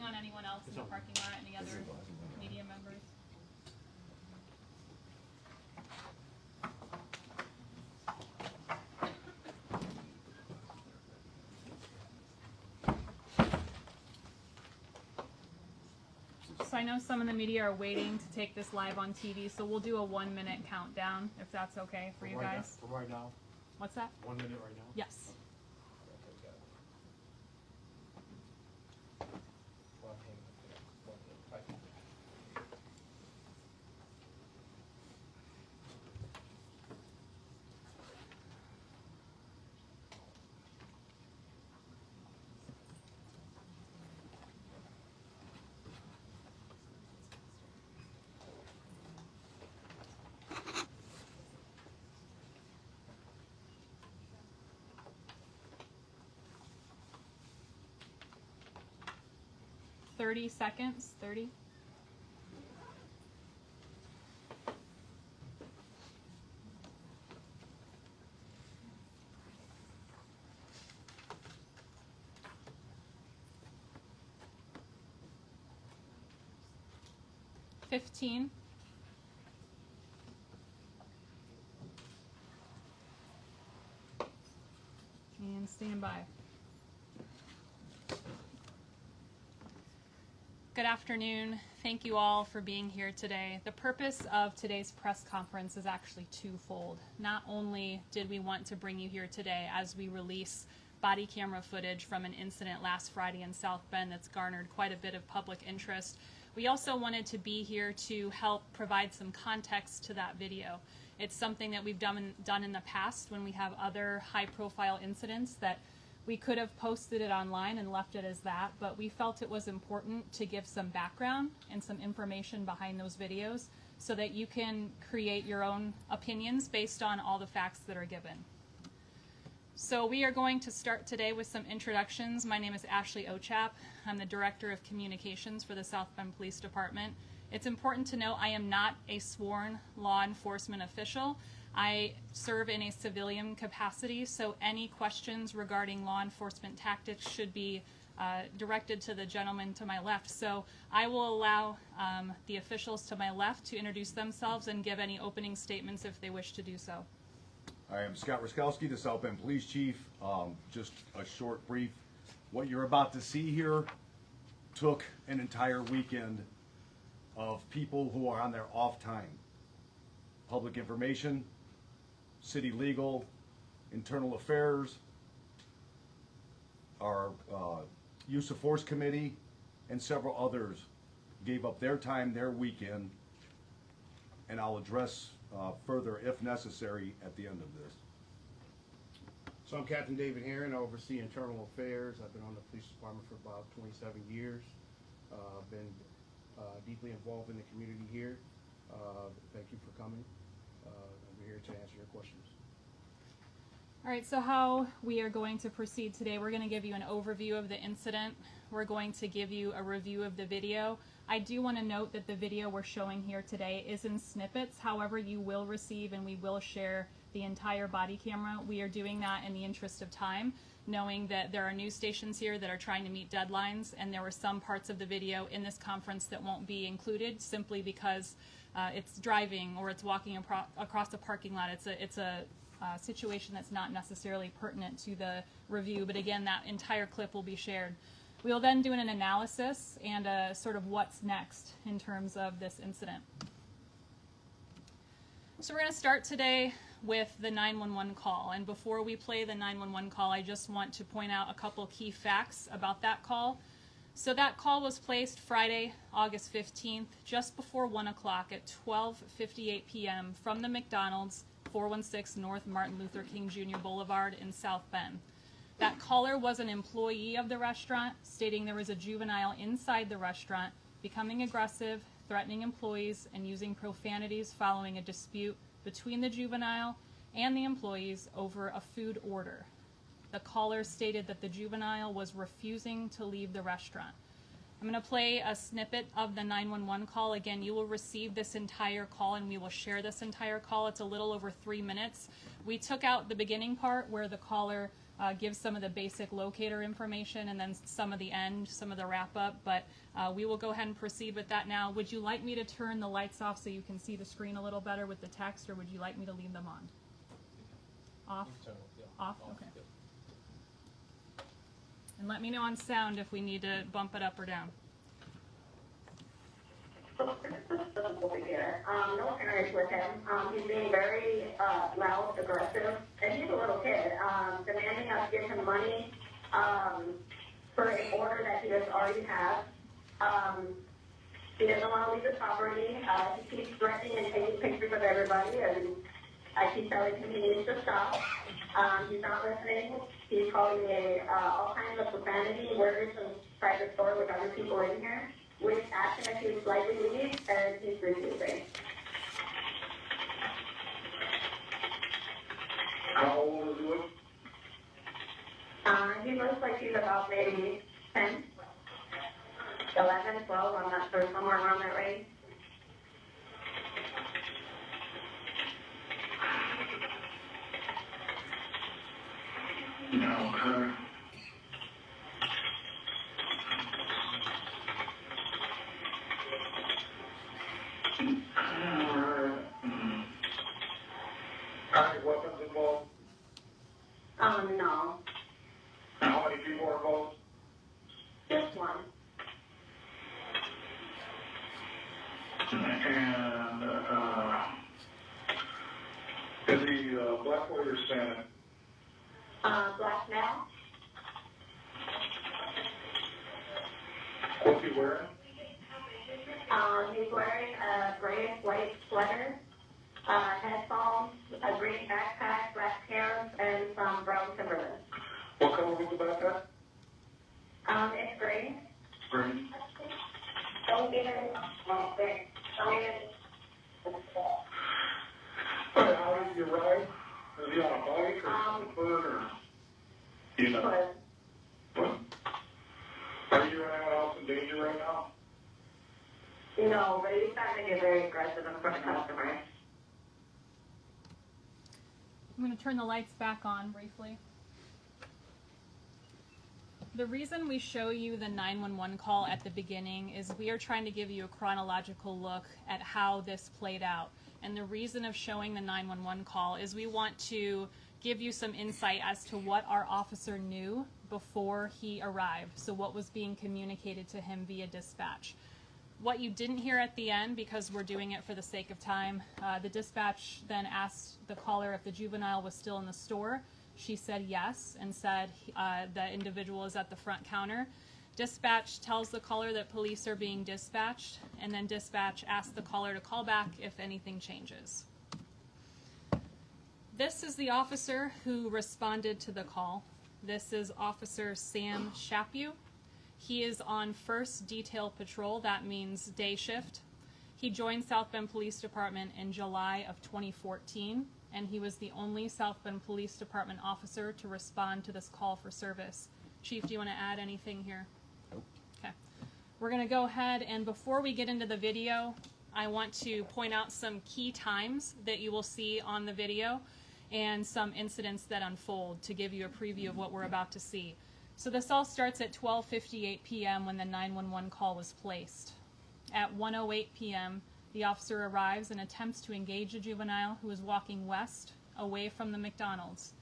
checking on anyone else in the parking lot, any other media members? So I know some of the media are waiting to take this live on TV, so we'll do a 1 minute countdown if that's okay for you guys. For right now? What's that? 1 minute right now? Yes. Thirty seconds. 30. $15. And stand by. Good afternoon. Thank you all for being here today. The purpose of today's press conference is actually twofold. Not only did we want to bring you here today as we release body camera footage from an incident last Friday in South Bend that's garnered quite a bit of public interest, we also wanted to be here to help provide some context to that video. It's something that we've done in the past when we have other high-profile incidents that we could have posted it online and left it as that, but we felt it was important to give some background and some information behind those videos so that you can create your own opinions based on all the facts that are given. So we are going to start today with some introductions. My name is Ashley Ochap. I'm the Director of Communications for the South Bend Police Department. It's important to note I am not a sworn law enforcement official. I serve in a civilian capacity, so any questions regarding law enforcement tactics should be directed to the gentleman to my left. So I will allow the officials to my left to introduce themselves and give any opening statements if they wish to do so. I am Scott Ruskowski, the South Bend Police Chief. Just a short brief. What you're about to see here took an entire weekend of people who are on their off time. Public information, city legal, internal affairs, our use of force committee, and several others gave up their time, their weekend, and I'll address further if necessary at the end of this. So I'm Captain David Herron. I oversee internal affairs. I've been on the police department for about 27 years. I've been deeply involved in the community here. Thank you for coming. I'm here to answer your questions. All right, so how we are going to proceed today, we're going to give you an overview of the incident. We're going to give you a review of the video. I do want to note that the video we're showing here today is in snippets. However, you will receive and we will share the entire body camera. We are doing that in the interest of time, knowing that there are news stations here that are trying to meet deadlines, and there were some parts of the video in this conference that won't be included simply because it's driving or it's walking across a parking lot. It's a situation that's not necessarily pertinent to the review, but again, that entire clip will be shared. We will then do an analysis and a sort of what's next in terms of this incident. So we're going to start today with the 911 call, and before we play the 911 call, I just want to point out a couple key facts about that call. So that call was placed Friday, August 15th, just before 1 o'clock at 12:58 p.m. from the McDonald's, 416 North Martin Luther King Jr. Boulevard in South Bend. That caller was an employee of the restaurant, stating there was a juvenile inside the restaurant, becoming aggressive, threatening employees, and using profanities following a dispute between the juvenile and the employees over a food order. The caller stated that the juvenile was refusing to leave the restaurant. I'm going to play a snippet of the 911 call. Again, you will receive this entire call and we will share this entire call. It's a little over 3 minutes. We took out the beginning part where the caller give some of the basic locator information and then some of the wrap up, but we will go ahead and proceed with that now. Would you like me to turn the lights off so you can see the screen a little better with the text, or would you like me to leave them on? Off? Off? Okay. And let me know on sound if we need to bump it up or down. Here. No parents with him. He's being very loud, aggressive, and he's a little kid, demanding us give him money for an order that he does already have. He doesn't want to leave the property. He keeps threatening and taking pictures of everybody, and I keep telling him he needs to stop. He's not listening. He's calling me all kinds of profanity words inside the store with other people in here. We asked him if he would slightly leave, and he's refusing. How old is he? He looks like he's about maybe 10, 11, 12, I'm not sure, somewhere around that range. Okay. Any weapons involved? No, How many people are involved? just one. And, is he, black boy or Hispanic? Black male, What's he wearing? he's wearing a gray white sweater, headphones, a green backpack, black hair, and some brown Timberlands. What color was the backpack? It's gray. Green. Don't get it. Oh, great. Alright, how did you ride? Is he on a bike or on foot or? You know. But, What? Are you or anyone else in danger right now? no, but he's starting to get very aggressive in front of customers. I'm going to turn the lights back on briefly. The reason we show you the 911 call at the beginning is we are trying to give you a chronological look at how this played out. And the reason of showing the 911 call is we want to give you some insight as to what our officer knew before he arrived. So what was being communicated to him via dispatch. What you didn't hear at the end, because we're doing it for the sake of time, the dispatch then asked the caller if the juvenile was still in the store. She said yes and said the individual is at the front counter. Dispatch tells the caller that police are being dispatched, and then dispatch asks the caller to call back if anything changes. This is the officer who responded to the call. This is Officer Sam Chaput. He is on 1st Detail Patrol, that means day shift. He joined South Bend Police Department in July of 2014, and he was the only South Bend Police Department officer to respond to this call for service. Chief, do you want to add anything here? Nope. Okay. We're going to go ahead, and before we get into the video, I want to point out some key times that you will see on the video and some incidents that unfold to give you a preview of what we're about to see. So this all starts at 12:58 p.m. when the 911 call was placed. At 1:08 p.m., the officer arrives and attempts to engage a juvenile who is walking west away from the McDonald's.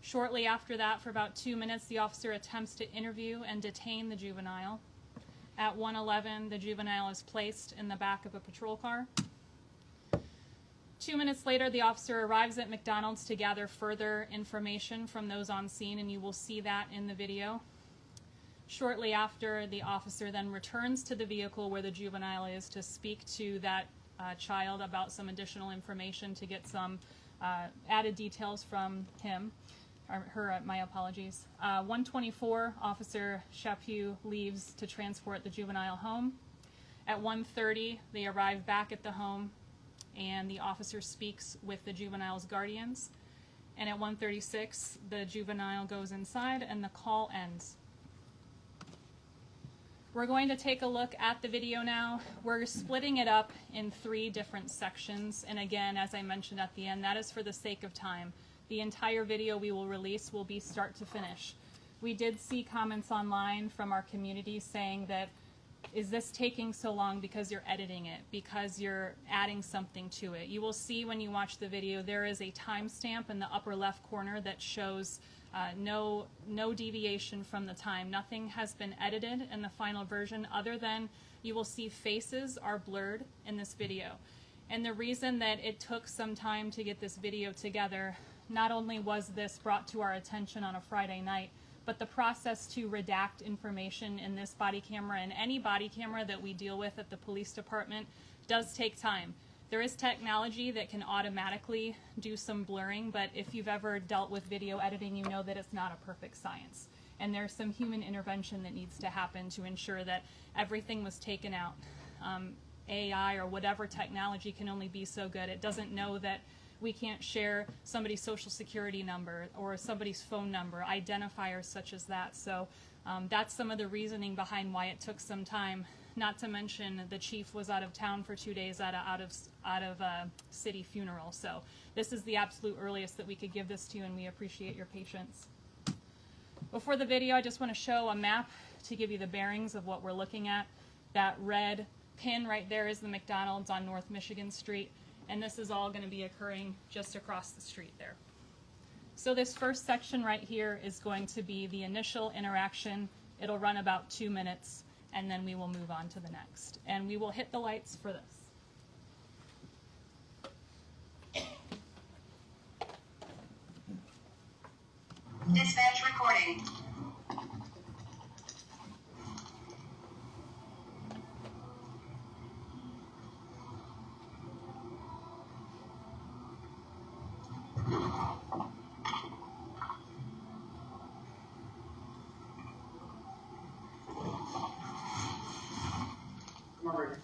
Shortly after that, for about 2 minutes, the officer attempts to interview and detain the juvenile. At 1:11, the juvenile is placed in the back of a patrol car. 2 minutes later, the officer arrives at McDonald's to gather further information from those on scene, and you will see that in the video. Shortly after, the officer then returns to the vehicle where the juvenile is to speak to that child about some additional information to get some added details from him, or her, my apologies. 1:24, Officer Chaput leaves to transport the juvenile home. At 1:30, they arrive back at the home, and the officer speaks with the juvenile's guardians. And at 1:36, the juvenile goes inside and the call ends. We're going to take a look at the video now. We're splitting it up in 3 different sections. And again, as I mentioned at the end, that is for the sake of time. The entire video we will release will be start to finish. We did see comments online from our community saying that, is this taking so long because you're editing it, because you're adding something to it? You will see when you watch the video there is a timestamp in the upper left corner that shows no deviation from the time. Nothing has been edited in the final version other than you will see faces are blurred in this video. And the reason that it took some time to get this video together, not only was this brought to our attention on a Friday night, but the process to redact information in this body camera and any body camera that we deal with at the police department does take time. There is technology that can automatically do some blurring, but if you've ever dealt with video editing, you know that it's not a perfect science. And there's some human intervention that needs to happen to ensure that everything was taken out. AI or whatever technology can only be so good. It doesn't know that we can't share somebody's social security number or somebody's phone number, identifiers such as that. So that's some of the reasoning behind why it took some time. Not to mention the chief was out of town for 2 days at a city funeral. So this is the absolute earliest that we could give this to you, and we appreciate your patience. Before the video, I just want to show a map to give you the bearings of what we're looking at. That red pin right there is the McDonald's on North Michigan Street, and this is all going to be occurring just across the street there. So this first section right here is going to be the initial interaction. It'll run about 2 minutes, and then we will move on to the next. And we will hit the lights for this. Dispatch recording. Come on, Rick.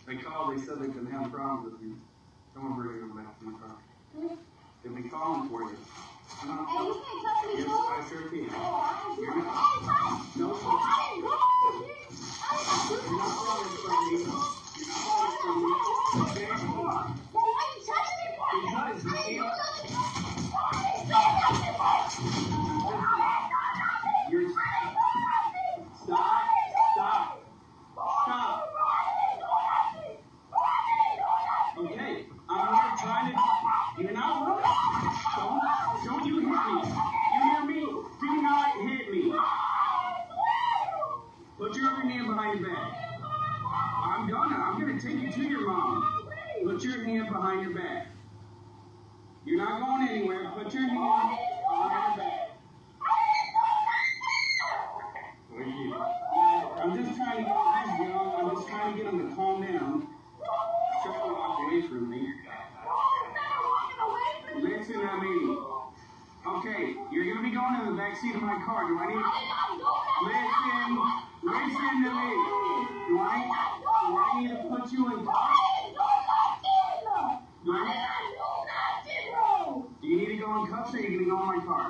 They called, they said they couldn't have problems with you. Someone bring them back to the car. They've been calling for you. Hey, you can't touch me, Yes, fool. I sure can. You're not. No, I ain't going to you. you're not running from me. You're not running from me. Okay? Well, why you touching me for? Because you I ain't can't. doing nothing for. You're. Stop. Stop. Stop. Okay, I'm here trying to. You're not running. Don't you hit me. You hear me? Do not hit me. Put your other hand behind your back. I'm gonna. I'm gonna take you to your mom. Put your hand behind your back. You're not going anywhere. Put your hand behind your back. Thank you. I'm just trying to I'm just trying to get him to calm down. Try to walk away from me. Listen to me. Okay, you're gonna be going in the back seat of my car. Do I need? Listen to me. Do I need to put you in? Do you need to go in cuffs or are you gonna go in my car?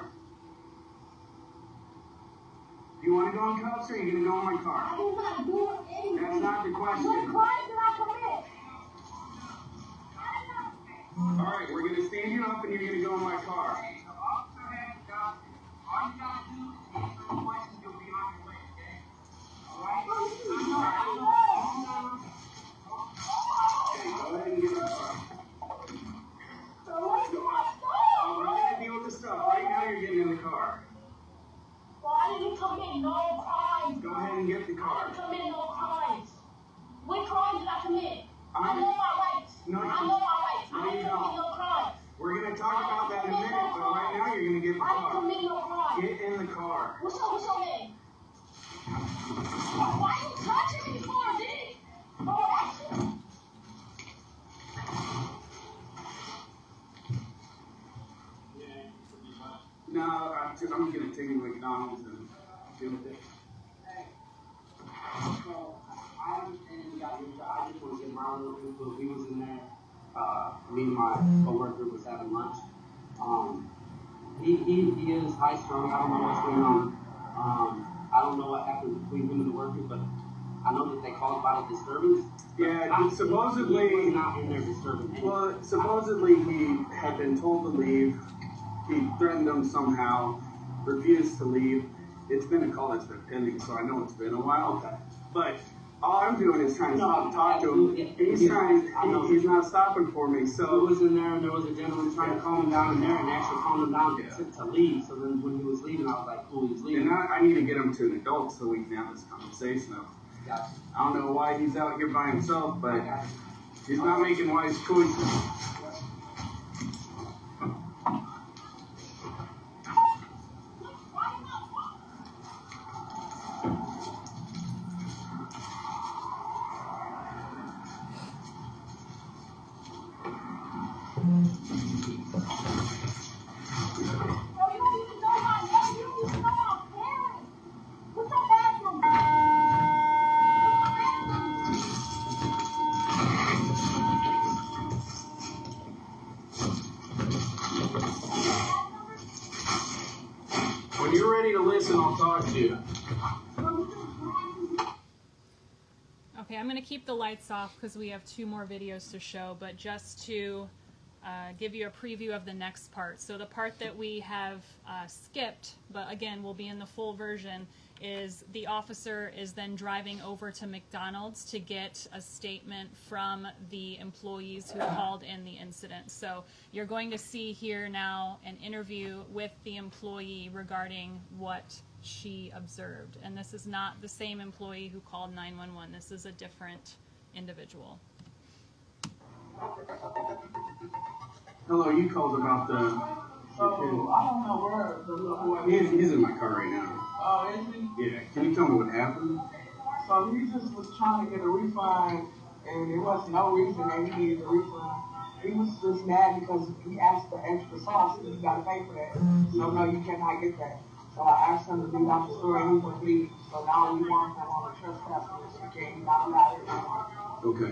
Do you want to go in cuffs or are you gonna go in my car? That's not the question. All right, we're gonna stand you up and you're gonna go in my car. Okay, go ahead and get in the car. I'm gonna deal with the stuff. Right now, you're getting in the car. Why did you commit no crimes? Go ahead and get the I car. didn't commit no crimes. What crime did I commit? I I'm- know my rights. No, you- I know my rights. no, I you didn't don't. commit no crimes. We're gonna talk about that in a minute, but right now, you're gonna get in the I didn't car. commit no crime. Get in the car. What's your name? Why you touching me for, dude? Oh, that's you. No, I'm gonna take you to McDonald's and deal with it. So, I understand you got your job. I just want to get my little input. We was in there, me and my coworker was having lunch. He is high strung. I don't know what's going on. I don't know what happened between him and the workers, but I know that they caused about a disturbance. Yeah, supposedly. He was not in there disturbing anything. Well, supposedly he had been told to leave. He threatened them somehow, refused to leave. It's been a call that's been pending, so I know it's been a while. Okay. But all I'm doing is trying to talk to him. absolutely. He's not stopping for me. Who So was in there, and there was a gentleman trying to calm him down in there, and actually calmed him down to leave. So then when he was leaving, I was like, cool, he's leaving. and I need to get him to an adult so we can have this conversation. Of, Gotcha. I don't know why he's out here by himself, but Gotcha. he's not making wise choices. When you're ready to listen, I'll talk to you. Okay, I'm going to keep the lights off because we have 2 more videos to show, but just to give you a preview of the next part. So the part that we have skipped, but again will be in the full version, is the officer is then driving over to McDonald's to get a statement from the employees who called in the incident. So you're going to see here now an interview with the employee regarding what she observed. And this is not the same employee who called 911. This is a different individual. Hello, you called about the. So, I don't know where the little boy is. He's in my car right now. Oh, is he? Yeah. Can you tell me what happened? So he just was trying to get a refund, and there was no reason that he needed a refund. He was just mad because he asked for extra sauce, and you gotta pay for that. So no, you cannot get that. So I asked him to leave out the store, and he was leaving. So now we want him on a trespass list. He can't, he's not allowed it anymore. Okay.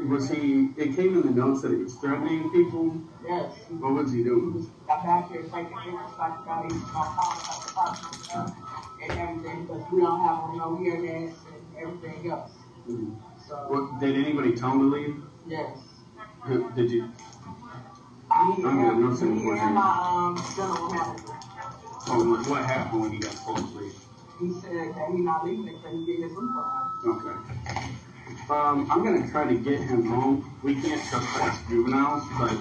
Was he? It came in the notes that he was threatening people. Yes. What was he He doing? was got back here taking pictures like the guy he's gonna call the department and everything, because we don't have no hearing and everything else. Mhm. So What, did anybody tell him to leave? yes. Did you? Me I'm good. No and situation. my general manager. Oh, what happened when he got told to leave? He said that he's not leaving until he get his refund. Okay. I'm gonna try to get him home. We can't trespass juveniles, but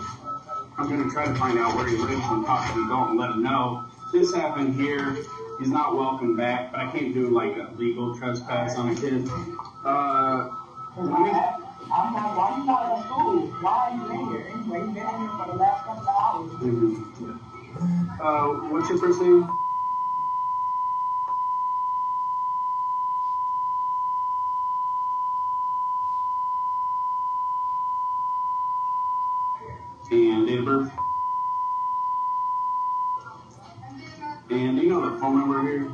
I'm gonna try to find out where he lives and talk to the adult and let him know this happened here. He's not welcome back, but I can't do like a legal trespass on a kid. I'm like, why you not at school? Why are you in here? Anyway, you've been in here for the last couple of hours. What's your first name? And date of birth? And do you know the phone number here?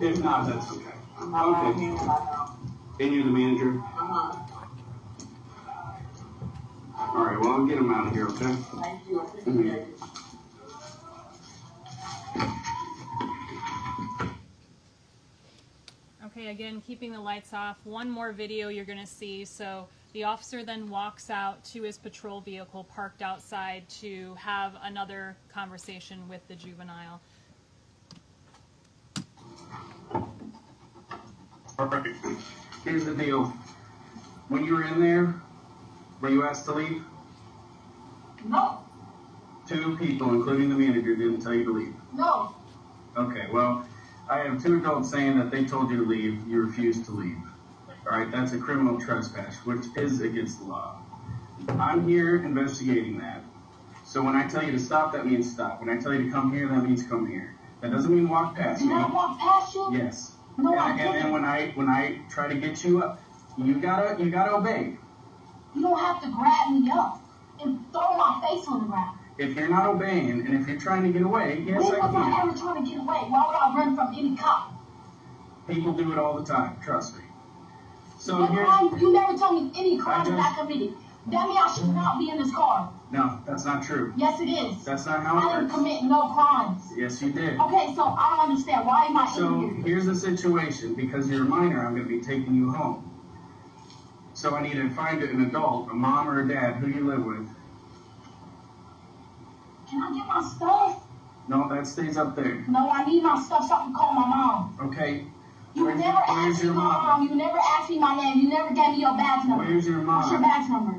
If not, that's okay. I'm not out Okay. here right now. And you're the manager? Uh-huh. All right, well, I'll get him out of here, okay? Thank you. I appreciate it. Okay, again, keeping the lights off. One more video you're going to see. So the officer then walks out to his patrol vehicle parked outside to have another conversation with the juvenile. All right. Here's the deal. When you were in there, were you asked to leave? No. 2 people, including the manager, didn't tell you to leave. No. Okay, well, I have 2 adults saying that they told you to leave, you refused to leave. All right, that's a criminal trespass, which is against the law. I'm here investigating that. So when I tell you to stop, that means stop. When I tell you to come here, that means come here. That doesn't mean walk past me. Did I walk past you? Yes. No, I and then didn't. when I try to get you up, you gotta obey. You don't have to grab me up and throw my face on the ground. If you're not obeying and if you're trying to get away, yes, When I was I can. ever trying to get away? Why would I run from any cop? People do it all the time. Trust me. So You here's. never told me any crime that I committed. That means I should not be in this car. No, that's not true. Yes, it is. That's not how I it didn't works. commit no crimes. Yes, you did. Okay, so I don't understand. Why am I So in here? here's the situation. Because you're a minor, I'm going to be taking you home. So I need to find an adult, a mom or a dad, who you live with. Can I get my stuff? No, that stays up there. No, I need my stuff so I can call my mom. Okay. You Where's never asked me your my mom? mom. You never asked me my name. You never gave me your badge number. Where's your mom? What's your badge number?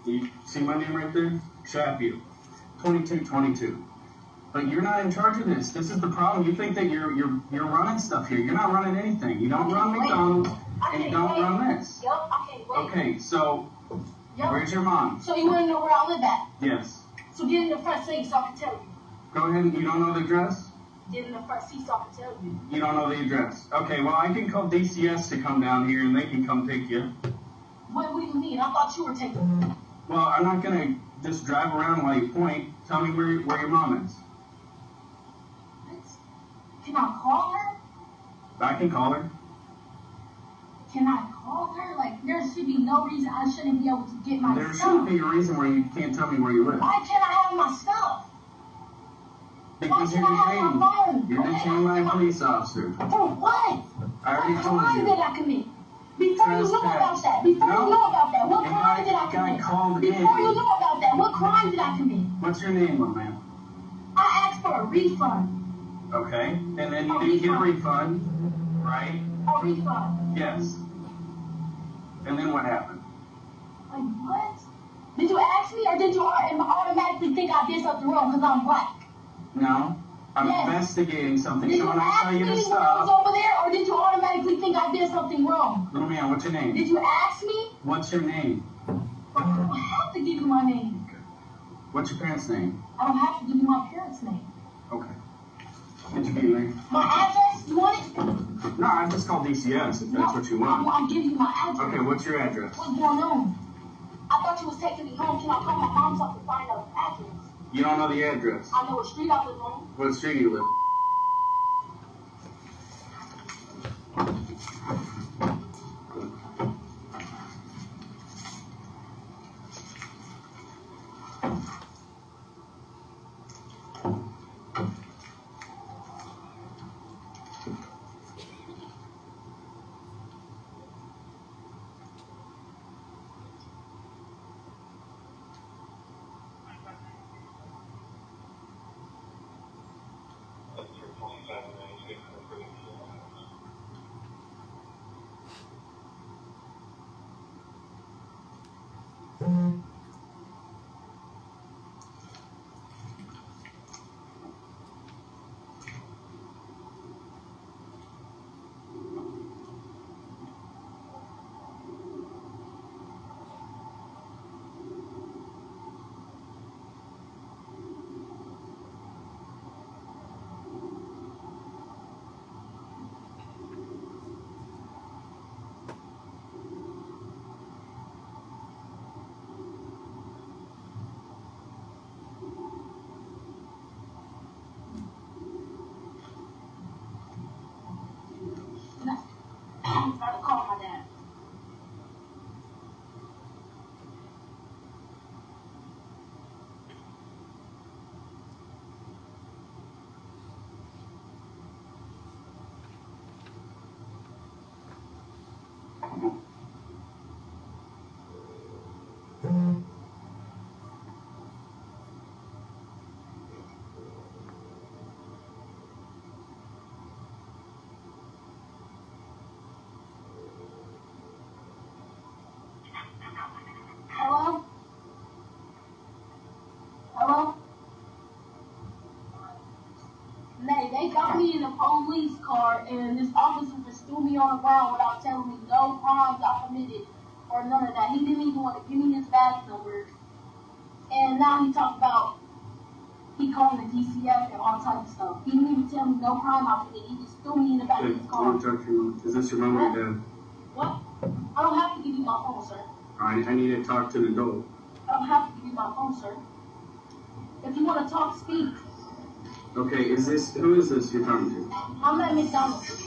You see my name right there? Shapiro. 2222. But you're not in charge of this. This is the problem. You think that you're running stuff here. You're not running anything. You don't run McDonald's and you don't run this. Yep, I can't wait. Okay, so Yep. where's your mom? So you want to know where I live at? Yes. So get in the front seat so I can tell you. Go ahead. You don't know the address? Get in the front seat so I can tell you. You don't know the address. Okay, well, I can call DCS to come down here and they can come take you. What do you mean? I thought you were taking me. Well, I'm not going to just drive around while you point. Tell me where your mom is. What? Can I call her? I can call her. Can I call her? Like, there should be no reason I shouldn't be able to get my There stuff. shouldn't be a reason where you can't tell me where you live. Why can't I have my stuff? Because Why you're can't I have detained. my phone? You're detained by a police officer. For what? I already What told crime you. did I commit? Before you know Trespass. about that. Before No. you know about that. What The crime did I guy commit? called Before in. you know about that. What crime did I commit? What's your name, my man? I asked for a refund. Okay. And then you A didn't get a refund. refund, right? A refund. Yes. And then what happened? Like, what? Did you ask me or did you automatically think I did something wrong because I'm black? No. I'm Yes. investigating something. Did So you when I ask tell me you when to I was stop, over there or did you automatically think I did something wrong? little man, what's your name? Did you ask me? What's your name? I don't have to give you my name. What's your parents' name? I don't have to give you my parents' name. Okay. Get your name. My address, you want it? No, I just called DCS if that's what you I'm want. giving you my address. Okay, what's your address? What's going on? I thought you was taking me home. Can I call my mom so I can find out the address? You don't know the address. I know what street I live on. What street do you live? I'm trying to call my dad. Hello? Hello? Nay, they got me in a police car and this officer just threw me on the ground without telling me no crimes I committed or none of that. He didn't even want to give me his badge number. And now he talked about he called the DCF and all types of stuff. He didn't even tell me no crime I committed. He just threw me in the back Hey, of his car. is this your mom or your dad? What? I don't have to give you my phone, sir. Alright, I need to talk to the adult. I don't have to give you my phone, sir. If you want to talk, speak. Okay, who is this you're talking to? I'm at McDonald's.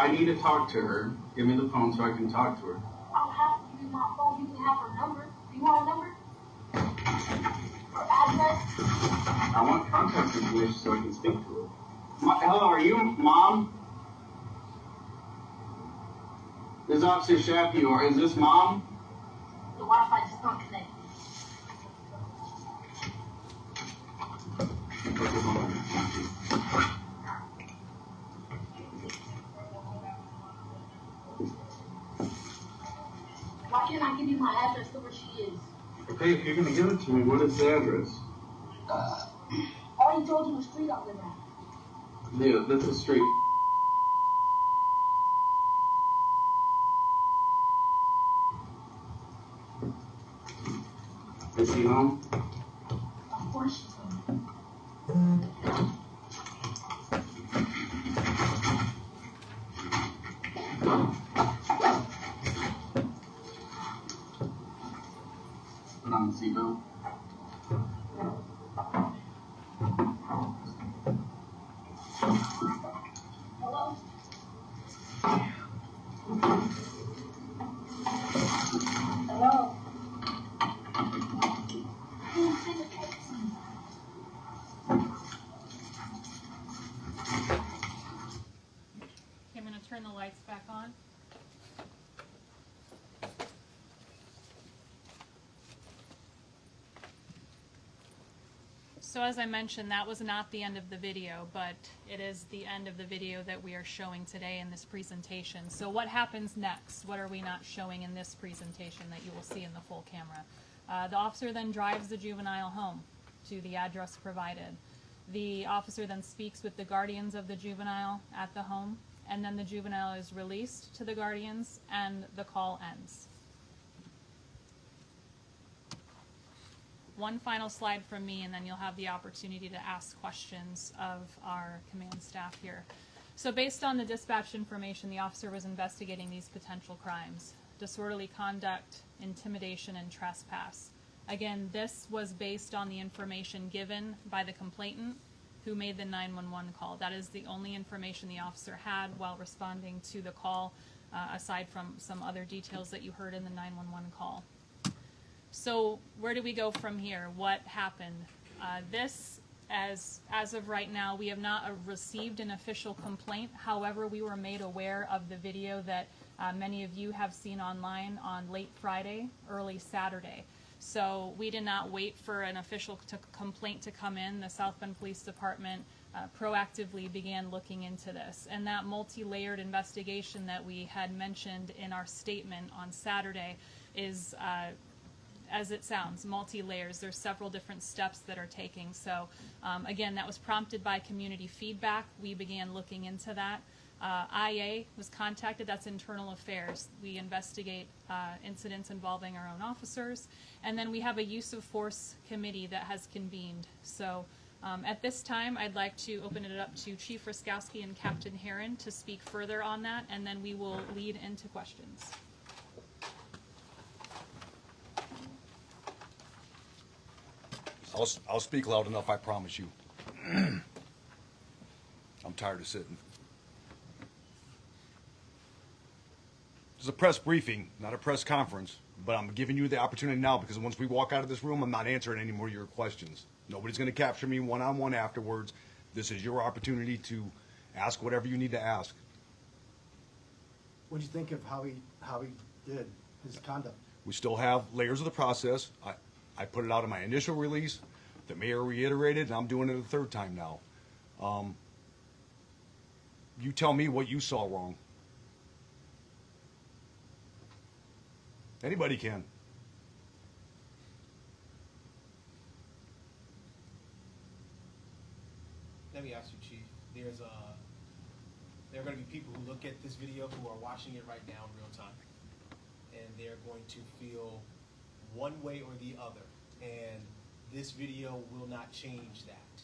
I need to talk to her. Give me the phone so I can talk to her. I don't have to give you my phone. You can have her number. Do you want her number? Her address? I want contact information so I can speak to her. Hello, are you Mom? This is Officer Shappy, or is this Mom? The Wi-Fi just don't connect. Why can't I give you my address to where she is? Okay, if you're gonna give it to me, what is the address? I already told you the street I live at. Yeah, that's the street. Is she home? Of course she's home. Put on the seatbelt. Hello? Hello? Who's in the taxi? Okay, I'm going to turn the lights back on. So as I mentioned, that was not the end of the video, but it is the end of the video that we are showing today in this presentation. So what happens next? What are we not showing in this presentation that you will see in the full camera? The officer then drives the juvenile home to the address provided. The officer then speaks with the guardians of the juvenile at the home, and then the juvenile is released to the guardians and the call ends. One final slide from me, and then you'll have the opportunity to ask questions of our command staff here. So based on the dispatch information, the officer was investigating these potential crimes: disorderly conduct, intimidation, and trespass. Again, this was based on the information given by the complainant who made the 911 call. That is the only information the officer had while responding to the call, aside from some other details that you heard in the 911 call. So where do we go from here? What happened? As of right now, we have not received an official complaint. However, we were made aware of the video that many of you have seen online on late Friday, early Saturday. So we did not wait for an official complaint to come in. The South Bend Police Department proactively began looking into this. And that multi-layered investigation that we had mentioned in our statement on Saturday is as it sounds, multi-layers. There's several different steps that are taking. So again, that was prompted by community feedback. We began looking into that. IA was contacted. That's internal affairs. We investigate incidents involving our own officers. And then we have a use of force committee that has convened. So at this time, I'd like to open it up to Chief Ruskowski and Captain Heron to speak further on that, and then we will lead into questions. I'll speak loud enough, I promise you. I'm tired of sitting. This is a press briefing, not a press conference, but I'm giving you the opportunity now because once we walk out of this room, I'm not answering any more of your questions. Nobody's going to capture me one-on-one afterwards. This is your opportunity to ask whatever you need to ask. What do you think of how he did his conduct? We still have layers of the process. I put it out in my initial release. The mayor reiterated, and I'm doing it a third time now. You tell me what you saw wrong. Anybody can. Let me ask you, Chief. There are going to be people who look at this video who are watching it right now in real time, and they're going to feel one way or the other, and this video will not change that.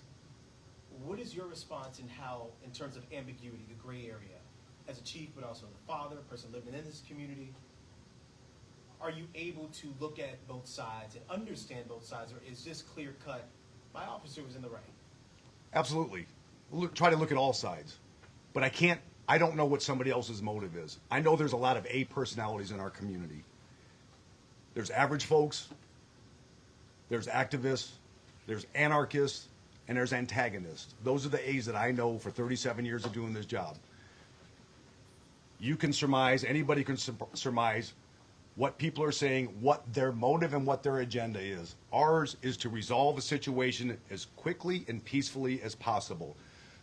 What is your response in terms of ambiguity, the gray area, as a chief, but also a father, a person living in this community? Are you able to look at both sides and understand both sides, or is this clear cut? My officer was in the right. Absolutely. Try to look at all sides. But I I don't know what somebody else's motive is. I know there's a lot of A personalities in our community. There's average folks, there's activists, there's anarchists, and there's antagonists. Those are the A's that I know for 37 years of doing this job. You can surmise, anybody can surmise what people are saying, what their motive and what their agenda is. Ours is to resolve a situation as quickly and peacefully as possible.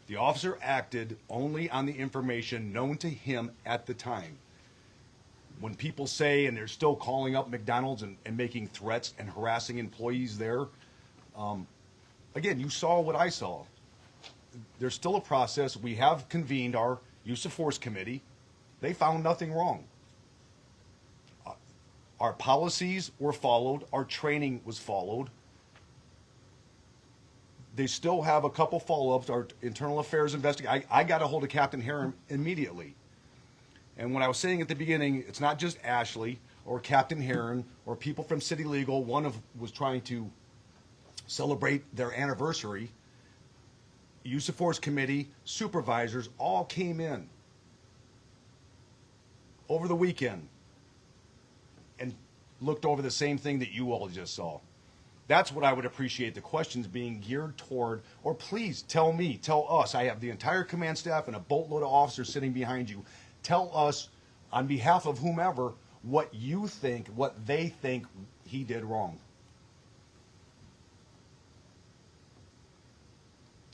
The officer acted only on the information known to him at the time. When people say, and they're still calling up McDonald's and making threats and harassing employees there, again, you saw what I saw. There's still a process. We have convened our use of force committee. They found nothing wrong. Our policies were followed. Our training was followed. They still have a couple follow-ups. Our internal affairs investigation. I got a hold of Captain Heron immediately. And when I was saying at the beginning, it's not just Ashley or Captain Heron or people from City Legal. One of was trying to celebrate their anniversary. Use of Force Committee, supervisors all came in over the weekend and looked over the same thing that you all just saw. That's what I would appreciate the questions being geared toward, or please tell me, tell us. I have the entire command staff and a boatload of officers sitting behind you. Tell us on behalf of whomever what you think, what they think he did wrong.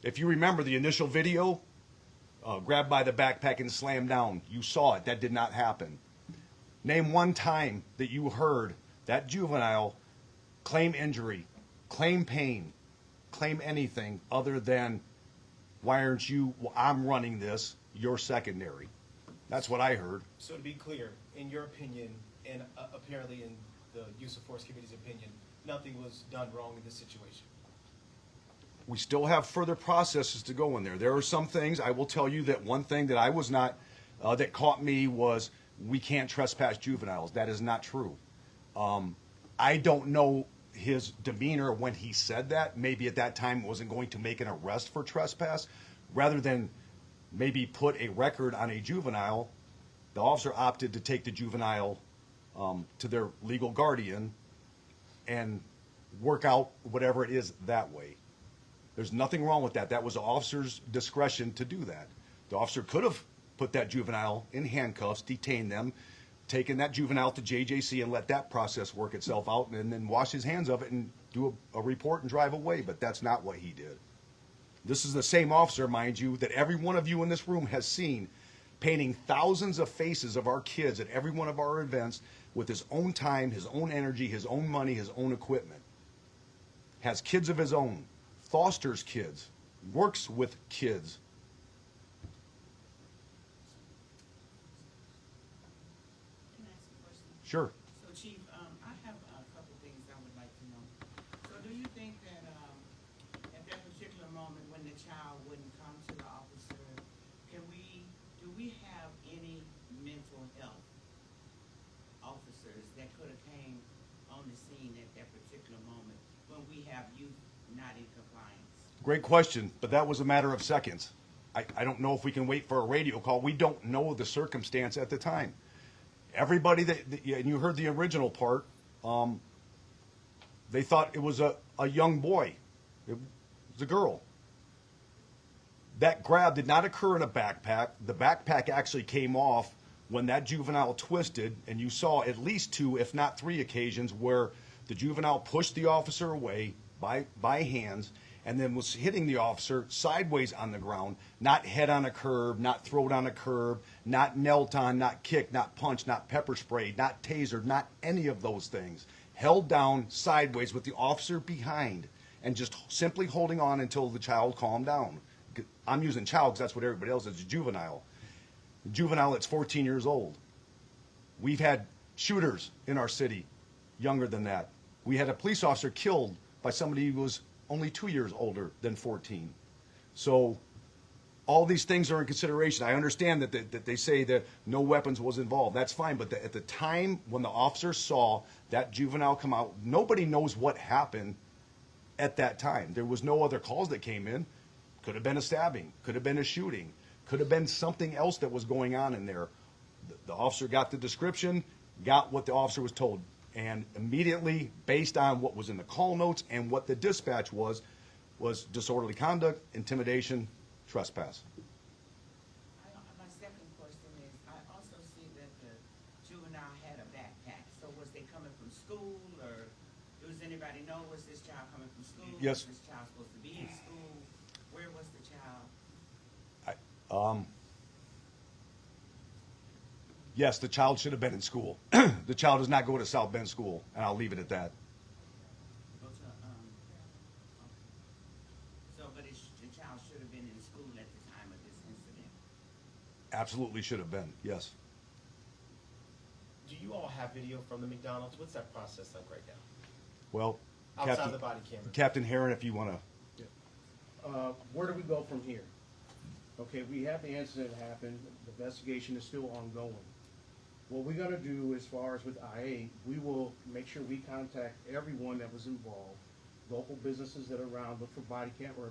If you remember the initial video, grabbed by the backpack and slammed down, you saw it. That did not happen. Name one time that you heard that juvenile claim injury, claim pain, claim anything other than, why aren't you, well, I'm running this, you're secondary. That's what I heard. So to be clear, in your opinion, and apparently in the Use of Force Committee's opinion, nothing was done wrong in this situation? We still have further processes to go in there. There are some things, I will tell you that one thing that I was not, that caught me was, we can't trespass juveniles. That is not true. I don't know his demeanor when he said that. Maybe at that time it wasn't going to make an arrest for trespass. Rather than maybe put a record on a juvenile, the officer opted to take the juvenile to their legal guardian and work out whatever it is that way. There's nothing wrong with that. That was the officer's discretion to do that. The officer could have put that juvenile in handcuffs, detained them, taken that juvenile to JJC and let that process work itself out, and then wash his hands of it and do a report and drive away. But that's not what he did. This is the same officer, mind you, that every one of you in this room has seen painting thousands of faces of our kids at every one of our events with his own time, his own energy, his own money, his own equipment. Has kids of his own, fosters kids, works with kids. Can I ask a question? Sure. So, Chief, I have a couple things I would like to know. So, do you think that at that particular moment when the child wouldn't come to the officer, do we have any mental health officers that could have came on the scene at that particular moment when we have youth not in compliance? Great question, but that was a matter of seconds. I don't know if we can wait for a radio call. We don't know the circumstance at the time. Everybody and you heard the original part, they thought it was a young boy. It was a girl. That grab did not occur in a backpack. The backpack actually came off when that juvenile twisted, and you saw at least 2, if not 3 occasions where the juvenile pushed the officer away by hands and then was hitting the officer sideways on the ground, not head on a curb, not throat on a curb, not knelt on, not kicked, not punched, not pepper sprayed, not tasered, not any of those things. Held down sideways with the officer behind and just simply holding on until the child calmed down. I'm using child because that's what everybody else is, juvenile. Juvenile that's 14 years old. We've had shooters in our city younger than that. We had a police officer killed by somebody who was only 2 years older than 14. So all these things are in consideration. I understand that they say that no weapons was involved. That's fine, but at the time when the officer saw that juvenile come out, nobody knows what happened at that time. There was no other calls that came in. Could have been a stabbing, could have been a shooting, Could have been something else that was going on in there. The officer got the description, got what the officer was told, and immediately, based on what was in the call notes and what the dispatch was disorderly conduct, intimidation, trespass. My second question is, I also see that the juvenile had a backpack. So was they coming from school, or does anybody know, was this child coming from school? Yes. Was this child supposed to be in school? Where was the child? Yes, the child should have been in school. The child does not go to South Bend School, and I'll leave it at that. Go to, so, but the child should have been in school at the time of this incident? Absolutely should have been, yes. Do you all have video from the McDonald's? What's that process like right now? Well, Outside the body camera. Captain Heron, if you want to. Where do we go from here? Okay, we have the incident happen, the investigation is still ongoing. What we're gonna do as far as with IA, we will make sure we contact everyone that was involved, local businesses that are around, look for body camera,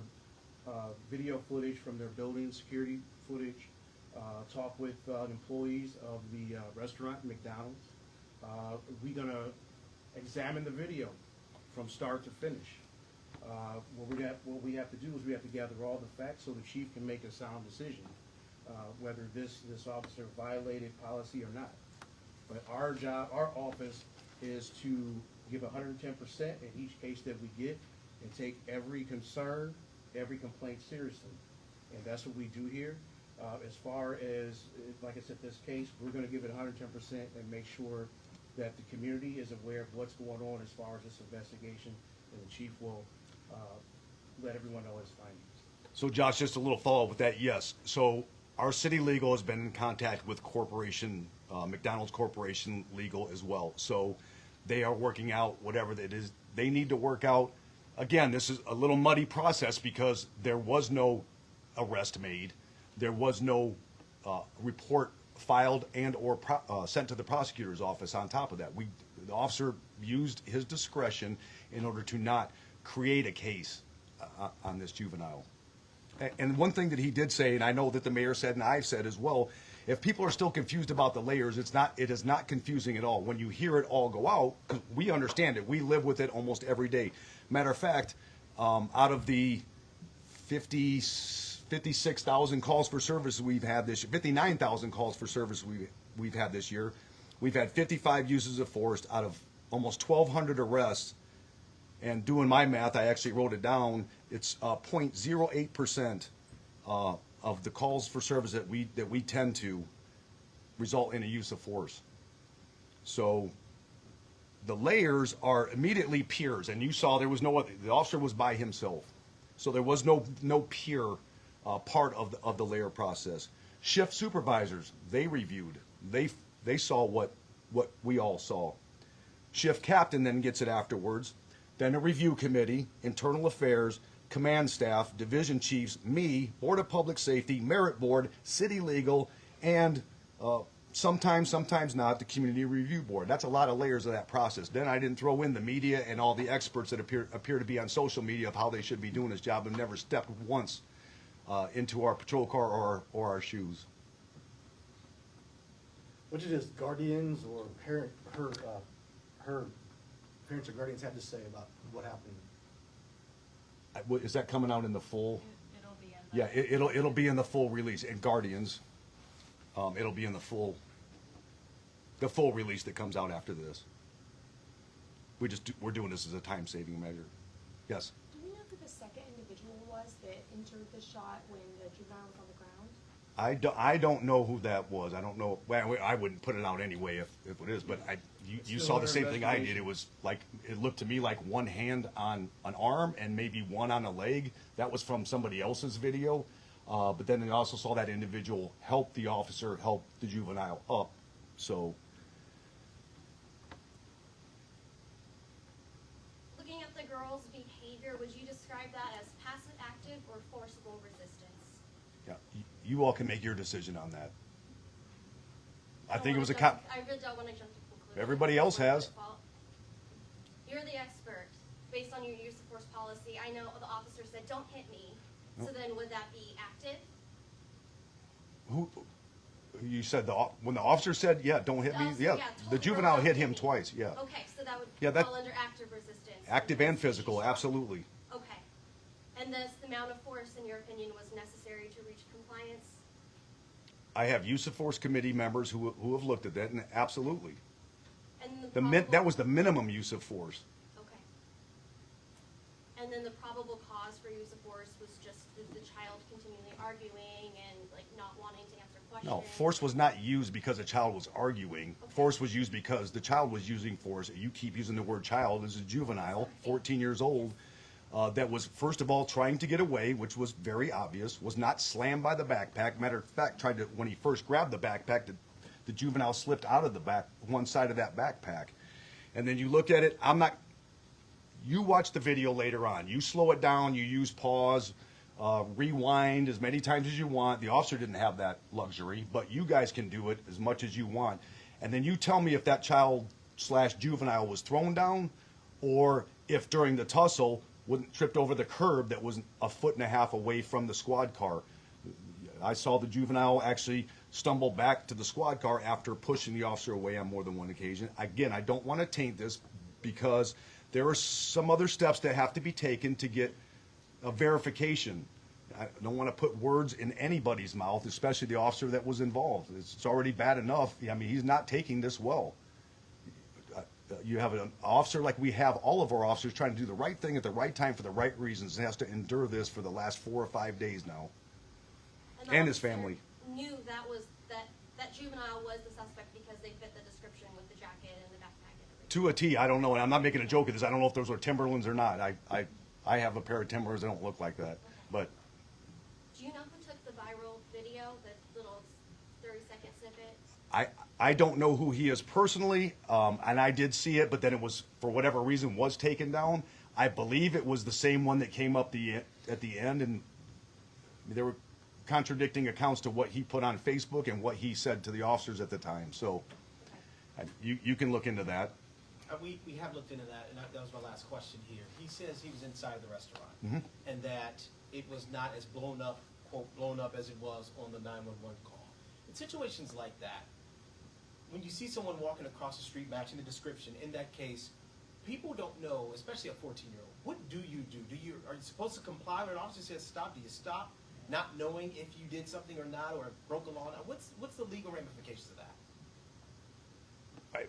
video footage from their building, security footage, talk with employees of the restaurant, McDonald's. We're gonna examine the video from start to finish. What we have to do is we have to gather all the facts so the chief can make a sound decision, whether this officer violated policy or not. But our job, our office, is to give 110% in each case that we get and take every concern, every complaint seriously. And that's what we do here. As far as, like I said, this case, we're gonna give it 110% and make sure that the community is aware of what's going on as far as this investigation, and the chief will let everyone know his findings. So Josh, just a little follow-up with that, yes. So our city legal has been in contact with McDonald's Corporation legal as well. So they are working out whatever it is they need to work out. Again, this is a little muddy process because there was no arrest made. There was no report filed and or sent to the prosecutor's office on top of that. The officer used his discretion in order to not create a case on this juvenile. And one thing that he did say, and I know that the mayor said and I've said as well, if people are still confused about the layers, it is not confusing at all. When you hear it all go out, 'cause we understand it. We live with it almost every day. Matter of fact, out of the 56,000 calls for service we've had this year, 59,000 calls for service we've had this year, we've had 55 uses of force out of almost 1,200 arrests. And doing my math, I actually wrote it down. It's 0.08% of the calls for service that we tend to result in a use of force. So the layers are immediately peers, and you saw there was no other. The officer was by himself, so there was no peer part of the layer process. Shift supervisors, they reviewed, they saw what we all saw. Shift captain then gets it afterwards. Then a review committee, internal affairs, command staff, division chiefs, me, Board of Public Safety, Merit Board, City Legal, and sometimes not, the Community Review Board. That's a lot of layers of that process. Then I didn't throw in the media and all the experts that appear to be on social media of how they should be doing this job and never stepped once into our patrol car or our shoes. What did his guardians or her parents or guardians have to say about what happened? Is that coming out in the full? It'll be in Yeah, it'll be in the full release. And guardians, it'll be in the full release that comes out after this. We're doing this as a time-saving measure. Yes. Do we know who the second individual was that entered the shot when the juvenile was on the ground? I don't know who that was. I don't know. Well, I wouldn't put it out anyway if it is. But you saw the same thing I did. It was like, it looked to me like one hand on an arm and maybe one on a leg. That was from somebody else's video. But then I also saw that individual help the officer help the juvenile up. So. Looking at the girl's behavior, would you describe that as passive active or forcible resistance? Yeah, you all can make your decision on that. I think it was a I really don't want to jump to conclusions. Everybody else has. You're the expert. Based on your use of force policy, I know the officer said, "Don't hit me." So then would that be active? Who, you said when the officer said, yeah, don't hit me, Also, yeah, told the her juvenile not hit to him hit me. twice, yeah. Okay, so that would Yeah, that- fall under active resistance. Active and physical, absolutely. Okay. And this amount of force, in your opinion, was necessary to reach compliance? I have use of force committee members who have looked at that, and absolutely. And That was the minimum use of force. Okay. And then the probable cause for use of force was just the child continually arguing and like not wanting to answer questions? No, force was not used because a child was arguing. Force was used because the child was using force. You keep using the word child as a juvenile, 14 years old, that was, first of all, trying to get away, which was very obvious, was not slammed by the backpack. Matter of fact, when he first grabbed the backpack, the juvenile slipped out of one side of that backpack. And then you look at it, you watch the video later on. You slow it down, you use pause, rewind as many times as you want. The officer didn't have that luxury, but you guys can do it as much as you want. And then you tell me if that child/juvenile was thrown down, or if during the tussle tripped over the curb that was a foot and a half away from the squad car. I saw the juvenile actually stumble back to the squad car after pushing the officer away on more than one occasion. Again, I don't want to taint this because there are some other steps that have to be taken to get a verification. I don't want to put words in anybody's mouth, especially the officer that was involved. It's already bad enough. I mean, he's not taking this well. You have an officer like we have, all of our officers trying to do the right thing at the right time for the right reasons, and has to endure this for the last 4 or 5 days now. And his family. Knew that juvenile was the suspect because they fit the description with the jacket and the backpack and everything. To a T, I don't know, and I'm not making a joke of this. I don't know if those are Timberlands or not. I have a pair of Timberlands that don't look like that. But Do you know who took the viral video, the little 30-second snippet? I don't know who he is personally, and I did see it, but then it was, for whatever reason, was taken down. I believe it was the same one that came up at the end, and there were contradicting accounts to what he put on Facebook and what he said to the officers at the time. So you can look into that. We have looked into that, and that was my last question here. He says he was inside the restaurant, and that it was not as blown up, quote, blown up as it was on the 911 call. In situations like that, when you see someone walking across the street matching the description, in that case, people don't know, especially a 14-year-old, what do? Are you supposed to comply when an officer says stop? Do you stop, not knowing if you did something or not, or broke a law? What's the legal ramifications of that?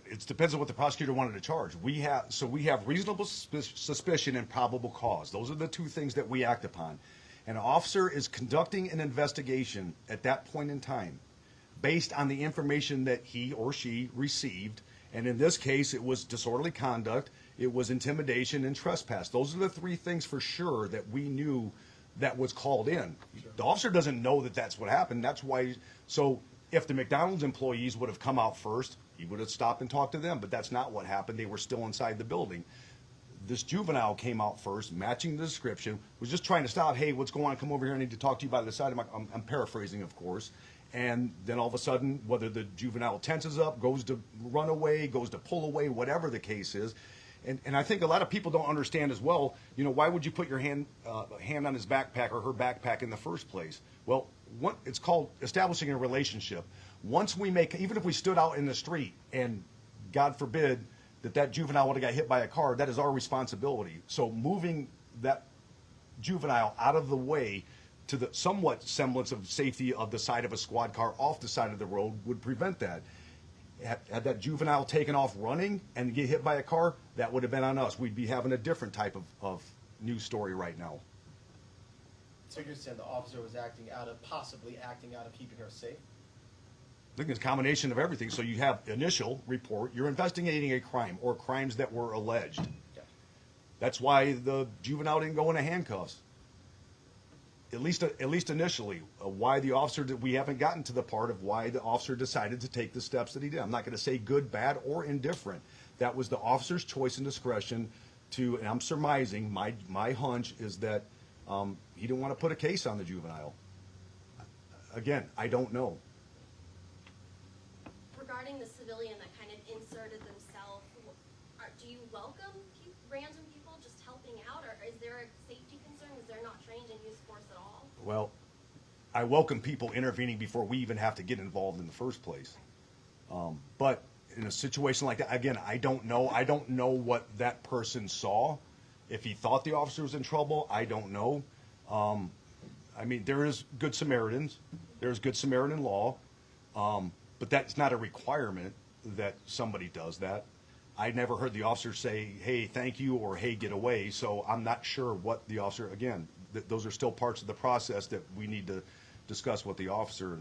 It depends on what the prosecutor wanted to charge. We have reasonable suspicion and probable cause. Those are the two things that we act upon. An officer is conducting an investigation at that point in time based on the information that he or she received. And in this case, it was disorderly conduct, it was intimidation, and trespass. Those are the three things for sure that we knew that was called in. Sure. The officer doesn't know that that's what happened. That's why. So if the McDonald's employees would have come out first, he would have stopped and talked to them. But that's not what happened. They were still inside the building. This juvenile came out first, matching the description, was just trying to stop. Hey, what's going on? Come over here. I need to talk to you by the side of my. I'm paraphrasing, of course. And then all of a sudden, whether the juvenile tenses up, goes to run away, goes to pull away, whatever the case is. And I think a lot of people don't understand as well, why would you put your hand on his backpack or her backpack in the first place? Well, it's called establishing a relationship. Once we even if we stood out in the street and, God forbid, that juvenile would have got hit by a car, that is our responsibility. So moving that juvenile out of the way to the somewhat semblance of safety of the side of a squad car off the side of the road would prevent that. Had that juvenile taken off running and get hit by a car, that would have been on us. We'd be having a different type of news story right now. So you're saying the officer was possibly acting out of keeping her safe? I think it's a combination of everything. So you have initial report, you're investigating a crime or crimes that were alleged. Yeah. That's why the juvenile didn't go into handcuffs. At least initially, why the officer we haven't gotten to the part of why the officer decided to take the steps that he did. I'm not going to say good, bad, or indifferent. That was the officer's choice and discretion and I'm surmising, my hunch is that he didn't want to put a case on the juvenile. Again, I don't know. Regarding the civilian that kind of inserted themselves, do you welcome random people just helping out, or is there a safety concern? Is they're not trained in use force at all? Well, I welcome people intervening before we even have to get involved in the first place. But in a situation like that, again, I don't know. I don't know what that person saw. If he thought the officer was in trouble, I don't know. I mean, there is Good Samaritans. There's Good Samaritan law. But that's not a requirement that somebody does that. I never heard the officer say, hey, thank you, or hey, get away. So I'm not sure what the officer, again, those are still parts of the process that we need to discuss with the officer.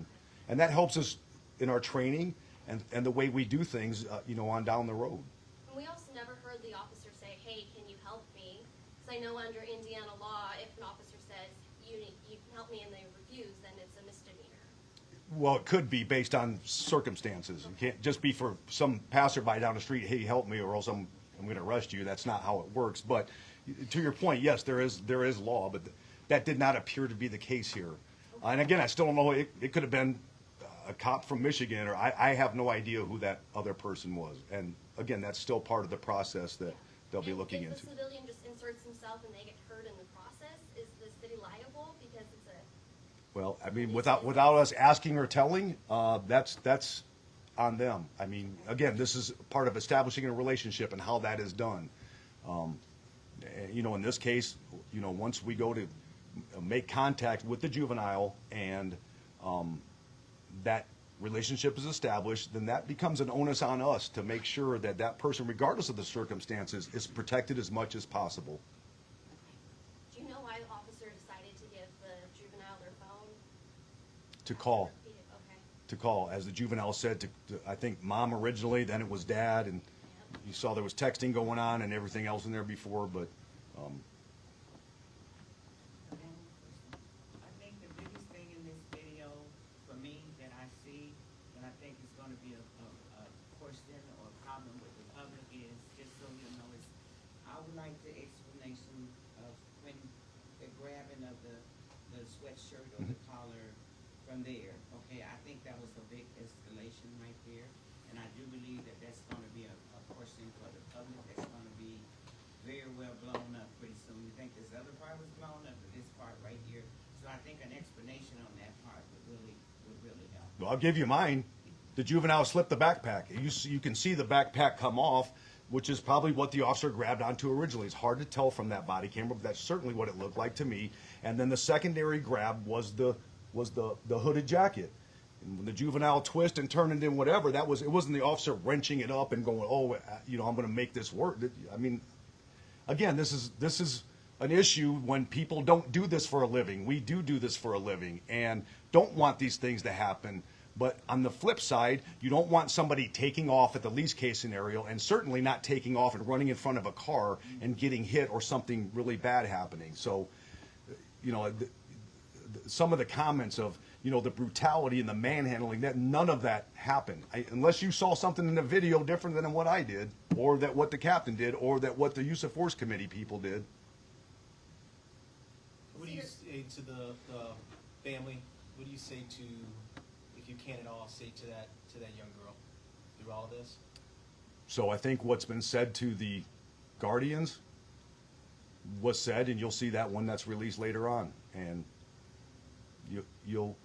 And that helps us in our training and the way we do things, on down the road. And we also never heard the officer say, hey, can you help me? Because I know under Indiana law, if an officer says, you can help me, and they refuse, then it's a misdemeanor. Well, it could be based on circumstances. It can't just be for some passerby down the street, hey, help me, or else I'm going to arrest you. That's not how it works. But to your point, yes, there is law, but that did not appear to be the case here. And again, I still don't know. It could have been a cop from Michigan, or I have no idea who that other person was. And again, that's still part of the process that they'll be looking into. If the civilian just inserts himself and they get hurt in the process, is the city liable because it's a... Well, I mean, without us asking or telling, that's on them. I mean, again, this is part of establishing a relationship and how that is done. In this case, once we go to make contact with the juvenile and that relationship is established, then that becomes an onus on us to make sure that that person, regardless of the circumstances, is protected as much as possible. Do you know why the officer decided to give the juvenile their phone? To call. Okay. To call, as the juvenile said, to I think mom originally, then it was dad, and you saw there was texting going on and everything else in there before, but I think the biggest thing in this video, for me, that I see, and I think is gonna be a question or a problem with the public is, just so you know, is I would like the explanation of when the grabbing of the sweatshirt or the collar from there. Okay, I think that was a big escalation right there, and I do believe that that's gonna be a question for the public that's gonna be very well blown up pretty soon. You think this other part was blown up, but this part right here? So I think an explanation on that part would really help. well, I'll give you mine. The juvenile slipped the backpack. You can see the backpack come off, which is probably what the officer grabbed onto originally. It's hard to tell from that body camera, but that's certainly what it looked like to me. And then the secondary grab was the hooded jacket. And when the juvenile twist and turn and then whatever, it wasn't the officer wrenching it up and going, oh, I'm going to make this work. I mean, again, this is an issue when people don't do this for a living. We do this for a living and don't want these things to happen. But on the flip side, you don't want somebody taking off at the least case scenario, and certainly not taking off and running in front of a car and getting hit or something really bad happening. So, some of the comments of, the brutality and the manhandling, that none of that happened. Unless you saw something in the video different than what I did, or that what the captain did, or that what the use of force committee people did. What do you say to the family? What do you say to, if you can at all, say to that young girl through all this? So I think what's been said to the guardians was said, and you'll see that one that's released later on, and you'll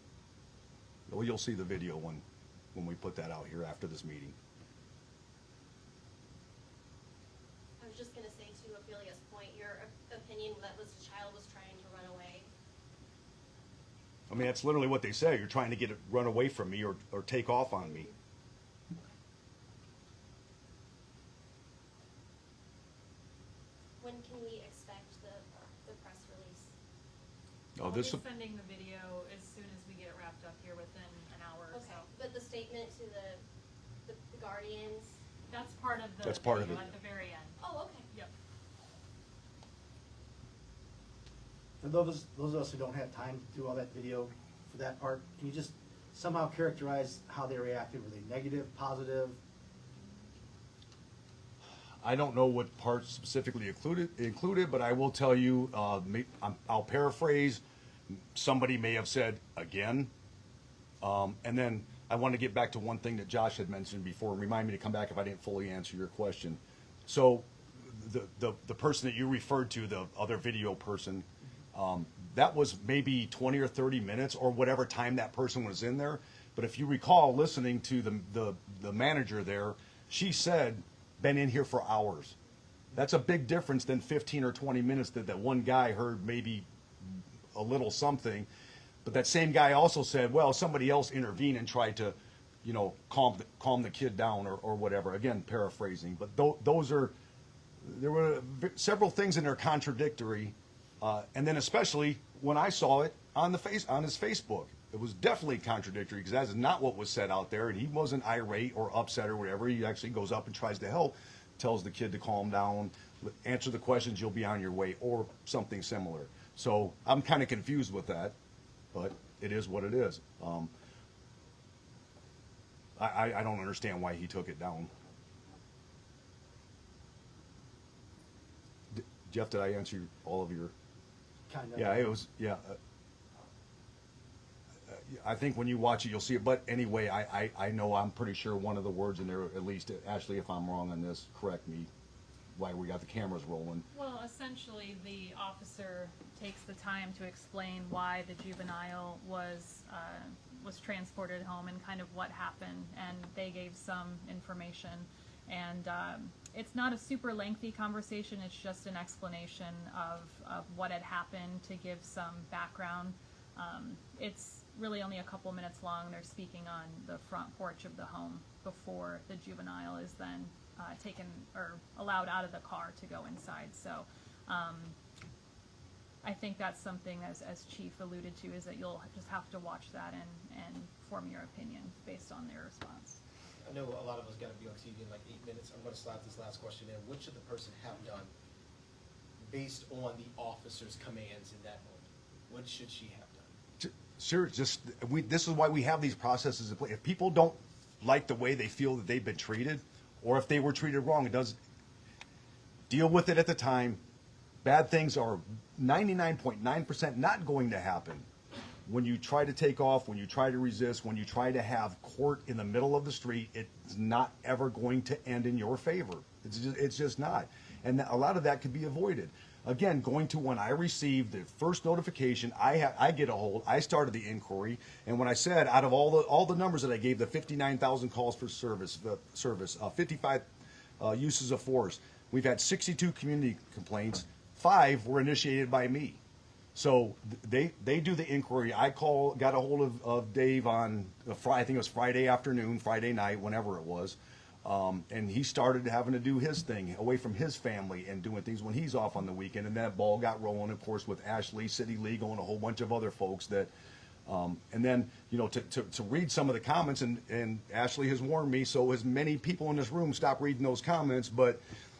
see the video when we put that out here after this meeting. I was just gonna say to Ophelia's point, your opinion that the child was trying to run away. I mean, that's literally what they say. You're trying to get it run away from me or take off on me. When can we expect the press release? Oh, I'll this. be sending the video as soon as we get it wrapped up here within an hour or Okay, so. but the statement to the guardians? That's part of the That's part of video it. at the very end. Oh, okay. Yep. For those of us who don't have time to do all that video for that part, can you just somehow characterize how they reacted? Were they negative, positive? I don't know what parts specifically included, but I will tell you, I'll paraphrase. Somebody may have said again, and then I want to get back to one thing that Josh had mentioned before, and remind me to come back if I didn't fully answer your question. So, the person that you referred to, the other video person, that was maybe 20 or 30 minutes or whatever time that person was in there. But if you recall listening to the manager there, she said, been in here for hours. That's a big difference than 15 or 20 minutes that one guy heard maybe a little something. But that same guy also said, well, somebody else intervened and tried to, you know, calm the kid down or whatever. Again, paraphrasing. But there were several things in there contradictory. And then especially when I saw it on his Facebook. It was definitely contradictory because that is not what was said out there. And he wasn't irate or upset or whatever. He actually goes up and tries to help, tells the kid to calm down, answer the questions, you'll be on your way, or something similar. So I'm kind of confused with that, but it is what it is. I don't understand why he took it down. Jeff, did I answer all of your? Kind of. Yeah, it was, yeah. I think when you watch it, you'll see it. But anyway, I know I'm pretty sure one of the words in there, at least, Ashley, if I'm wrong on this, correct me, why we got the cameras rolling. Well, essentially, the officer takes the time to explain why the juvenile was transported home and kind of what happened, and they gave some information. And it's not a super lengthy conversation. It's just an explanation of what had happened to give some background. It's really only a couple minutes long. They're speaking on the front porch of the home before the juvenile is then taken or allowed out of the car to go inside. So I think that's something, as Chief alluded to, is that you'll just have to watch that and form your opinion based on their response. I know a lot of us got to be on TV in like 8 minutes. I'm going to slide this last question in. What should the person have done based on the officer's commands in that moment? What should she have done? Sure, this is why we have these processes in place. If people don't like the way they feel that they've been treated, or if they were treated wrong, it does deal with it at the time. Bad things are 99.9% not going to happen. When you try to take off, when you try to resist, when you try to have court in the middle of the street, it's not ever going to end in your favor. It's just not. And a lot of that could be avoided. Again, going to when I received the first notification, I get a hold. I started the inquiry, and when I said out of all the numbers that I gave, the 59,000 calls for service, 55 uses of force, we've had 62 community complaints. 5 were initiated by me. So they do the inquiry. I got a hold of Dave on I think it was Friday afternoon, Friday night, whenever it was. And he started having to do his thing away from his family and doing things when he's off on the weekend. And that ball got rolling, of course, with Ashley, City Legal, and a whole bunch of other folks that, and then, you know, to read some of the comments, and Ashley has warned me, so as many people in this room stop reading those comments, but,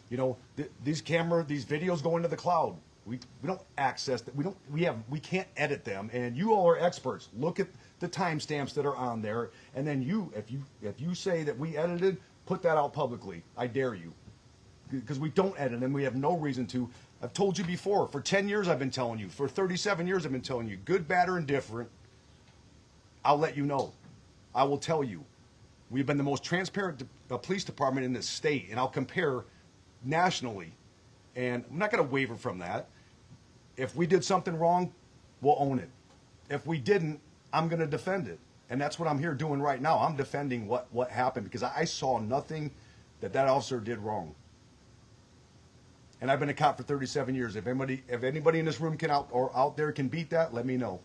you know, these videos go into the cloud. We don't access that. We can't edit them. And you all are experts. Look at the timestamps that are on there. And then if you say that we edited, put that out publicly. I dare you. Because we don't edit them. We have no reason to. I've told you before. For 10 years I've been telling you. For 37 years I've been telling you. Good, bad, or indifferent. I'll let you know. I will tell you. We've been the most transparent police department in this state. And I'll compare nationally. And I'm not going to waver from that. If we did something wrong, we'll own it. If we didn't, I'm going to defend it. And that's what I'm here doing right now. I'm defending what happened because I saw nothing that officer did wrong. And I've been a cop for 37 years. If anybody in this room out there can beat that, let me know.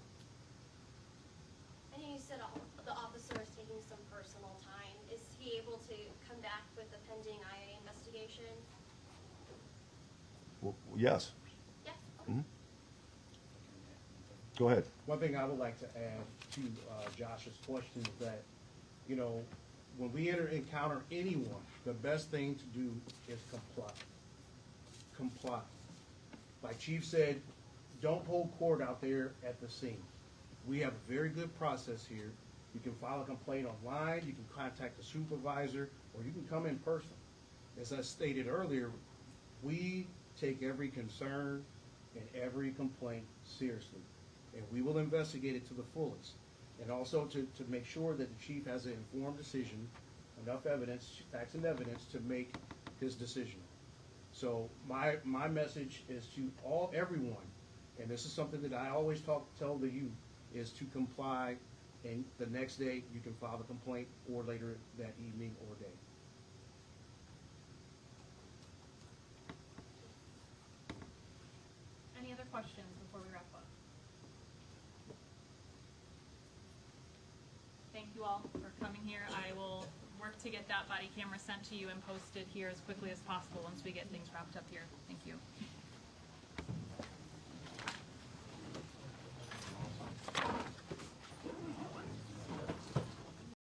I know you said the officer is taking some personal time. Is he able to come back with a pending IA investigation? Well, yes. Yeah. Mm-hmm. Go ahead. One thing I would like to add to Josh's question is that, you know, when we encounter anyone, the best thing to do is comply. Comply. Like Chief said, don't hold court out there at the scene. We have a very good process here. You can file a complaint online, you can contact the supervisor, or you can come in person. As I stated earlier, we take every concern and every complaint seriously, and we will investigate it to the fullest. And also to make sure that the chief has an informed decision, enough evidence, facts and evidence to make his decision. So my message is to everyone And this is something that I always tell the youth, is to comply, and the next day you can file the complaint, or later that evening or day. Any other questions before we wrap up? Thank you all for coming here. I will work to get that body camera sent to you and posted here as quickly as possible once we get things wrapped up here. Thank you.